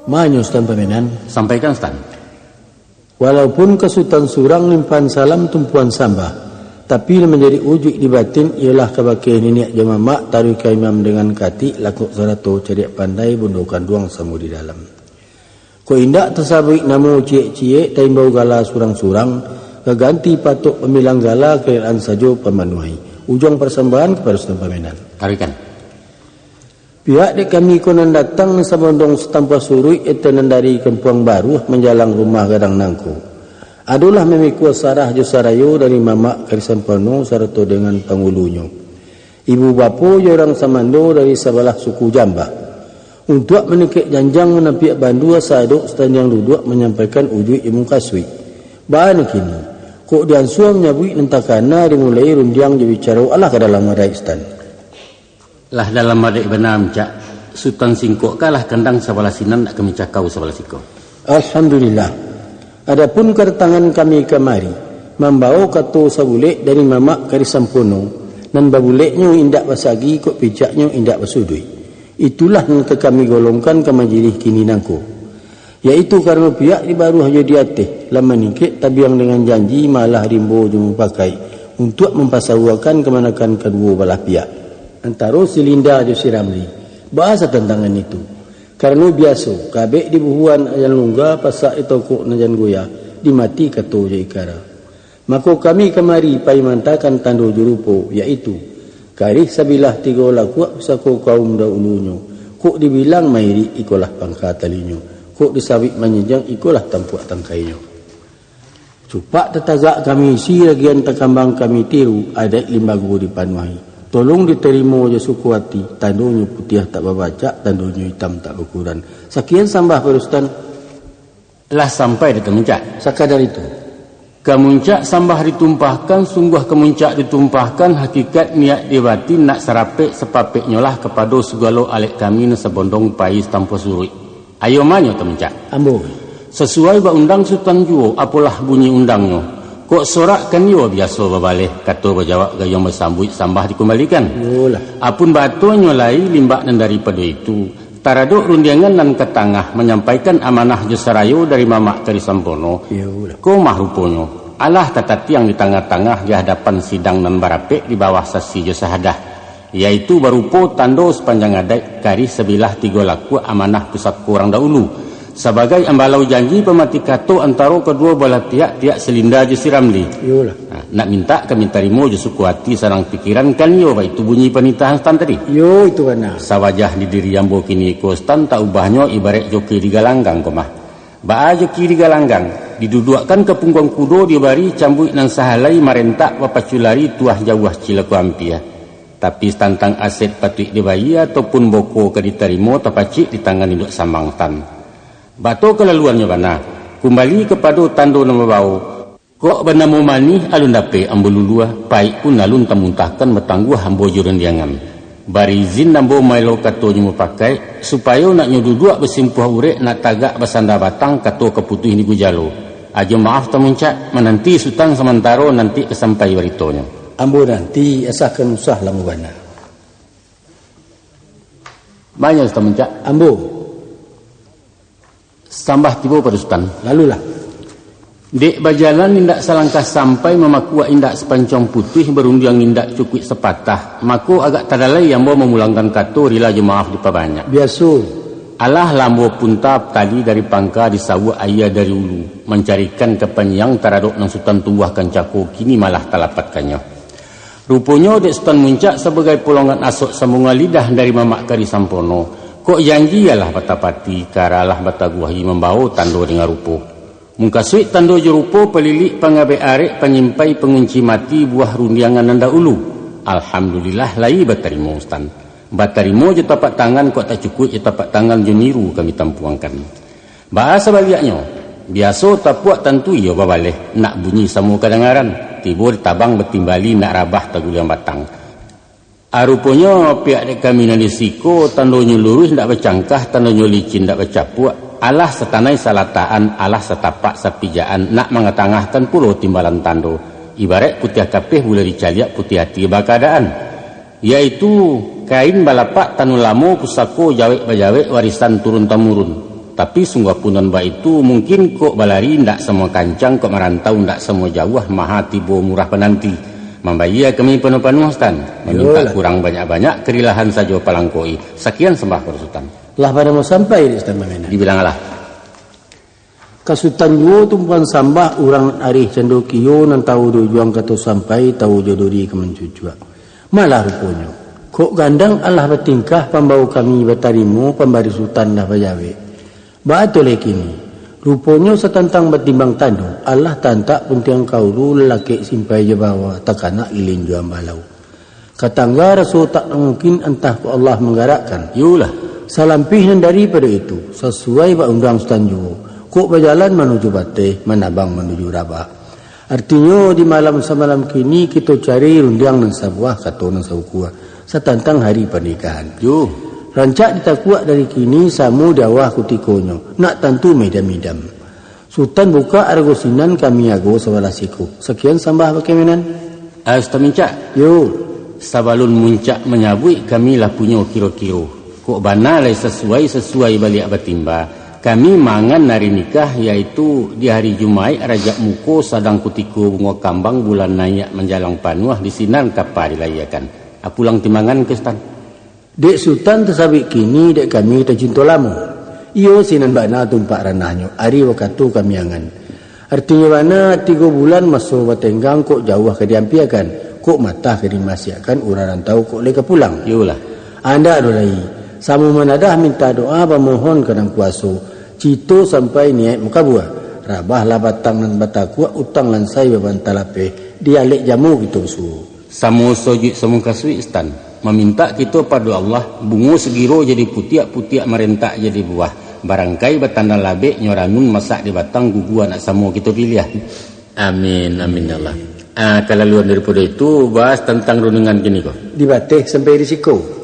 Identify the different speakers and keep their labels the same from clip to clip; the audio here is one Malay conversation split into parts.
Speaker 1: Manyo Stan Pamenan.
Speaker 2: Sampaikan Stan.
Speaker 1: Walaupun kesutan surang limpahan salam tumpuan sambah, tapi menjadi ujuk di batin ialah kebakai nenek jemamak taruh ke imam dengan kati lakuk sarato ceriak pandai bundukan duang samu di dalam. Ko indak tersabik namu cie-cie taimbau gala surang-surang keganti patuk pemilang gala kerajaan sajo pemanuhi. Ujung persembahan kepada Stan Pamenan.
Speaker 2: Tarikan.
Speaker 1: Pihak dek kami konon datang sabondong setampa surui etenan dari Kempuang Baru menjalang rumah gadang nangku. Adulah memikul sarah josarayo dari mamak karisan penuh sarato dengan pangulunya. Ibu bapu jorang samando dari sebelah suku Jambah. Untuk menikik janjang menampiak bandua saduk stan yang duduk menyampaikan ujuk imu kasui. Bahan kini, kok dian suam nyabui nentakana dimulai rundiang jebicara Allah ke dalam marai stan.
Speaker 2: Lah dalam marai benar Cak, Sultan Singkok kalah kendang sebelah sinan nak kami cakau sebelah siko.
Speaker 1: Alhamdulillah. Adapun kedatangan kami kemari membawa katu sabulek dari mamak kari sampono dan babuleknya indak basagi kok pijaknya indak basudui. Itulah yang kami golongkan ke majlis kini nangko. Yaitu karena pihak di baru hanya diatih lama nikit tabiang dengan janji malah rimbo jemu pakai untuk mempasawakan kemanakan kedua belah pihak. Antara si Linda dan si Ramli bahasa tentangan itu. Karena biasa, kabek di buhuan ayan lungga pasak itu kok najan goya dimati kato jaikara. Maka kami kemari pai mantakan tando jurupo yaitu karih sabilah tiga laku sako kaum dahulunya. Kok dibilang mairi ikolah pangkatalinyo. Kok disabik menyenjang ikolah tampuak tangkainya. Cupak tetagak kami si lagian takambang kami tiru ada 5 guru dipanuhi. Tolong diterima je suku hati, tandunya putih tak berbaca, tandunya hitam tak berukuran. Sekian sambah Perustan.
Speaker 2: Lah sampai di kemuncak.
Speaker 1: Sekadar itu.
Speaker 2: Kemuncak sambah ditumpahkan, sungguh kemuncak ditumpahkan, hakikat niat dewati nak serapek sepapek nyolah kepada segala alek kami sebondong pais tanpa surui. Ayo manyo kemuncak.
Speaker 1: Ambo.
Speaker 2: Sesuai ba undang Sultan Juo, apalah bunyi undangnya. Kok sorak kan yo biasa babaleh kata berjawab gayung bersambut sambah dikembalikan.
Speaker 1: Yolah.
Speaker 2: Apun batu nyolai limbak dan daripada itu taraduk rundiangan dan ketangah menyampaikan amanah josarayo dari mamak kari sampono.
Speaker 1: Yolah.
Speaker 2: Ko mahruponyo Allah tatati yang di tengah-tengah di hadapan sidang dan barapek di bawah sasi josahadah yaitu barupo tando sepanjang adai kari sebilah 3 laku amanah pusat kurang dahulu. Sebagai ambalau janji pemati kato antara kedua belah pihak Selinda je si Ramli.
Speaker 1: Yolah.
Speaker 2: Nak minta kami tarimo je suku hati sarang pikiran kan yo itu bunyi penitahan stan tadi.
Speaker 1: Yo itu kana.
Speaker 2: Sawajah di diri ambo kini ko stan tak ubahnya ibarat joki di galanggang komah. Ba joki di galanggang diduduakkan ke punggung kudo dibari cambuk nan sahalai marentak papaculari tuah jauh cilaku ampia. Tapi tantang aset patut dibayi ataupun boko ke diterimo tapacik di tangan induk sambang stan. Bato kelaluannya bana kembali kepada tando nama bau kok benamu mani alun dape ambululua pai pun alun tamuntahkan betangguh ambo juran diangan bari izin nambo mailo kato nyu pakai supaya nak nyududuk bersimpuh urek nak tagak basanda batang kato keputuh ini gujalo aja maaf tamuncak menanti sultan sementara nanti kesampai baritonya
Speaker 1: ambo nanti asakan usah lamu bana
Speaker 2: banyak tamuncak
Speaker 1: ambo
Speaker 2: sambah tiba pada sultan.
Speaker 1: Lalulah.
Speaker 2: Dek berjalan indak selangkah sampai memakua indak sepancong putih berundiang indak cukup sepatah. Maka agak tadalai yang bawa memulangkan kato rila je maaf dipabanyak.
Speaker 1: Biasa.
Speaker 2: Allah lambo puntap tali dari pangka disawa ayah dari ulu. Mencarikan kepenyang taradok nang sultan tubuhkan cako kini malah talapatkannya. Rupanya dek sultan muncak sebagai pulongan asok sambungan lidah dari mamak kari sampono. Kok janji ialah batapati karalah bataguahi membawa tando dengan rupo. Muka suit tando jerupo pelilik pangabe arek penyimpai pengunci mati buah rundiangan nanda ulu. Alhamdulillah lai batarimo stan. Batarimo je tapak tangan kok tak cukup je tapak tangan je niru kami tampuangkan. Bahasa baliknya biasa tapuak tentu ia babaleh nak bunyi samu kadengaran. Tibur tabang betimbali nak rabah taguliang batang. Rupanya pihak kami nanti siko tandonyo lurus ndak bercangkah tandonyo licin ndak bercapuak alah setanai salataan alah setapak sapijaan nak mengetangahkan pulau timbalan tando ibarat putih kapeh boleh dicaliak putih hati bakadaan yaitu kain balapak tanulamo pusako jawek bajawek warisan turun temurun Tapi sungguh punon ba itu mungkin kok balari ndak semua kancang, kok merantau ndak semua jauh, maha tibo murah penanti. Membayar kami penuh-penuh Stan, meminta kurang banyak-banyak kerilahan saja palangkoi. Sekian sembah Sultan.
Speaker 1: Lah pada mau sampai di Stan Mamena.
Speaker 2: Dibilanglah.
Speaker 1: Kasutan yo tumpuan sambah urang arih cendokiyo nan tahu dojuang kata sampai tahu jodori kemencujua. Malah rupanya. Kok gandang Allah bertingkah pembau kami bertarimu pembari sultan dah bajawe. Batul kini. Rupanya setantang bertimbang tandung. Allah tantak puntiang kaulu lelaki simpai je bawa takanak ilin juang balau. Katangga rasul tak mungkin entah ku Allah menggerakkan.
Speaker 2: Yulah.
Speaker 1: Salampih daripada itu sesuai ba undang sultan juo. Kok berjalan menuju Bateh, menabang menuju Rabah. Artinya di malam semalam kini kita cari rundiang nan sabuah kata nan saukua. Setantang hari pernikahan.
Speaker 2: Yo.
Speaker 1: Rancak ditakuak dari kini samu dawah kutikonyo. Nak tentu medam-medam. Sultan buka argosinan kami ago sawalasiko. Sekian sambah bagaimana?
Speaker 2: Ustaz Mincak.
Speaker 1: Yo.
Speaker 2: Sabalun muncak menyabui kami lah punya kiro-kiro. Kok bana lai sesuai balik batimba. Kami mangan hari nikah yaitu di hari Jumaat Rajab Muko sadang kutiko bunga kambang bulan nayak menjalang panuah di sinar kapal dilayakan. Aku lang timangan ke Stan.
Speaker 1: Dek Sultan tersabik kini dek kami tercinta lama. Iyo sinan bana tumpak ranahnya. Hari waktu kami angan. Artinya mana 3 bulan masuk batenggang kok jauh ke diampiakan. Kok matah ke dimasiakan uraran tahu kok leka pulang.
Speaker 2: Yolah.
Speaker 1: Anda adolai. Samu menadah minta doa memohon kadang kuasa. Cito sampai niat muka buah. Rabah lah batang dan batakua utang lansai babantalape. Dialek jamu gitu su.
Speaker 2: Samu sojik samu kasui Stan. Meminta kita pada Allah bunga segiro jadi putiak-putiak merentak jadi buah. Barangkai batanda labek nyoranun masak di batang gugu anak samu kita pilih. Amin amin ya Allah. Kalau luar daripada itu bahas tentang runungan gini kok.
Speaker 1: Di Bateh sampai risiko.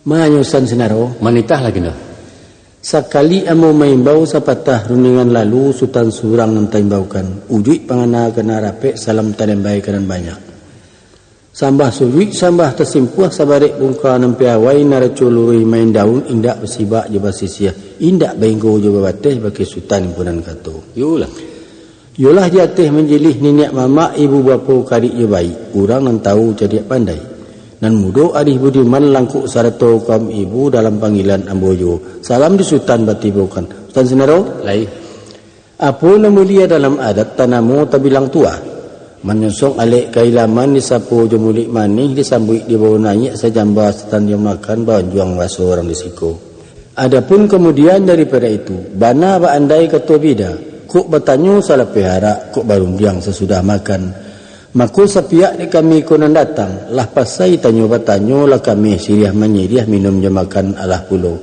Speaker 1: Manyusan senaro
Speaker 2: manitah lagi no.
Speaker 1: Sekali amo maimbau sapatah runingan lalu Sultan surang nam taimbaukan. Ujui pangana kena rape salam tadembai kanan banyak. Sambah sujui sambah tersimpuah sabarek bungka nam piawai naraculurui main daun indak bersibak je basisia. Indak benggo je babateh bagi Sultan impunan kato. Yolah jatih menjilih niniak mama ibu bapa kadik je baik. Urang nan tahu jadi pandai. Nan mudo adih budiman langkuk sarato kaum ibu dalam panggilan ambojo. Salam di Sultan batibokan. Sultan senaro?
Speaker 2: Lai.
Speaker 1: Apa na mulia dalam adat tanamu tabilang tua. Menyosong alek kailaman disapu jemulik manih disambui di bawah naik sejamba setan yang makan bahan juang waso orang disiko. Adapun kemudian daripada itu, bana andai kata bida, kok bertanyo salah pihara, kok barundiang sesudah makan. Maka sepiak di kami konan datang, lah pasai tanyo bertanyo lah kami siriah menyiriah minum jemakan alah pulau.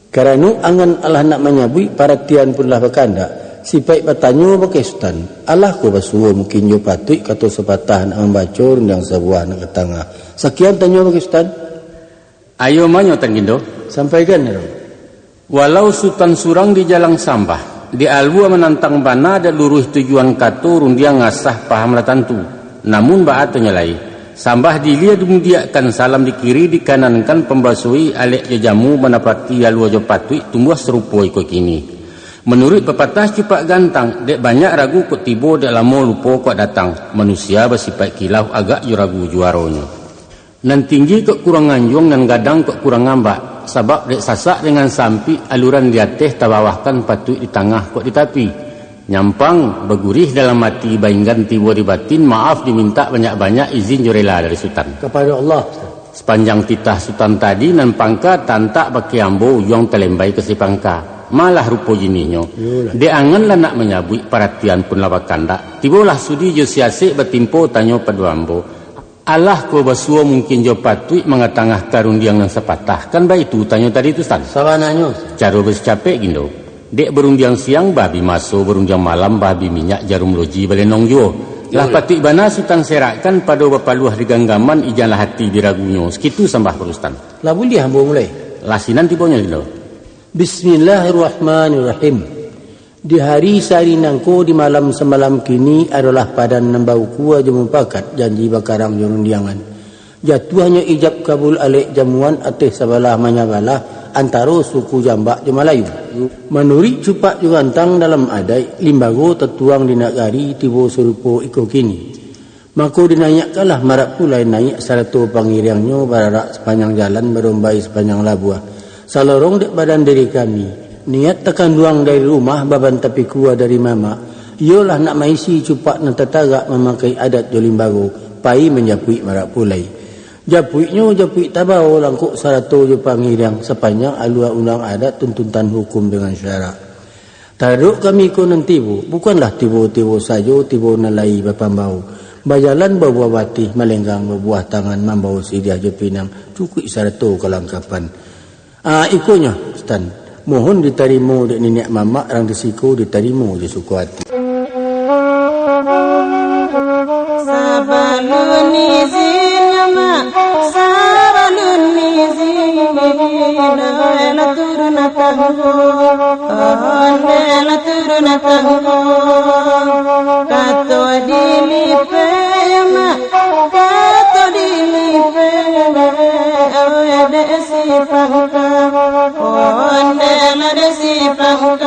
Speaker 1: Kerana angan Allah nak menyabui, paratian pun lah berkanda. Sipai bertanyo pakai sultan, Allah ko basuo mungkin jo patui kata sepatah nak membaca yang sebuah nak ketengah. Sekian tanyo pakai sultan.
Speaker 2: Ayo manyo tangindo.
Speaker 1: Sampaikan ya.
Speaker 2: Walau sultan surang di jalang sampah, di alua menantang bana ada luruh tujuan katu rundia ngasah paham lah tentu. Namun baat nyelai, sambah dilia dimudiakan salam di kiri di kanan kan pembasui alek jamu menapati alua jopatui tumbuh serupa ikut kini. Menurut pepatah cupak gantang, dek banyak ragu kok tibo dek lama lupa kok datang. Manusia bersifat kilau agak ragu juaronya. Nan tinggi kok kurang anjung dan gadang kok kurang ngambak. Sebab dek sasak dengan sampi aluran di atas tabawahkan patut di tengah kok di tepi. Nyampang bergurih dalam hati bayangkan tiba di batin maaf diminta banyak-banyak izin jorela dari sultan.
Speaker 1: Kepada Allah.
Speaker 2: Sepanjang titah sultan tadi nan pangka tantak baki ambo yang telembai ke si pangka. Malah rupa jininyo. Dek angan lah nak menyabui perhatian pun lawak kandak. Tibolah sudi jo siasik bertimpo tanyo pada ambo. Allah ko basuo mungkin jo patui mengatangah karundiang yang sepatah. Kan baik itu tanya tadi itu Stan.
Speaker 1: Sawananya.
Speaker 2: Caro bercapek gindo. Dek berundiang siang babi maso, berundiang malam babi minyak jarum loji balenong jo. Lah patui bana sultan serakkan pada bapaluah di ganggaman ijalah hati diragunyo. Sekitu sambah perustan.
Speaker 1: Lah boleh hamba mulai.
Speaker 2: Lasinan tibonya gindo.
Speaker 1: Bismillahirrahmanirrahim. Di hari sehari nangko di malam semalam kini adalah padan nambau kuah jamu pakat janji bakarang jorundiangan. Jatuhnya ijab kabul alik jamuan ateh sabalah manyabalah antara suku Jambak di Melayu. Menuri cupak jugantang dalam adai limbago tertuang di nagari tibo serupo iko kini. Maka dinayakkanlah marak pulai naik salatu pangiriangnya bararak sepanjang jalan berombai sepanjang labuah. Salorong dek badan diri kami. Niat tekan duang dari rumah baban tapi kuah dari mama. Ialah nak maisi cupak nan tetagak memakai adat jolimbago. Pai menjapui marak pulai. Japuiknya japui tabau langkuk sarato jo pangiriang sepanjang alua undang adat tuntutan hukum dengan syarak. Taruk kami ko nan tibo. Bukanlah tibo-tibo sajo tibo nalai bapambau. Bajalan berbuah batih melenggang berbuah tangan membau sidia jo pinang. Cukui sarato kelangkapan. Ikonya Stan. Mohon diterima dek nenek mama orang disiko diterima je suku hati.
Speaker 3: Sabalun izin mak, sabalun izin, ela turun tanggo, ela turun tanggo, kato dilipe mak, kato dilipe, ada si pangka.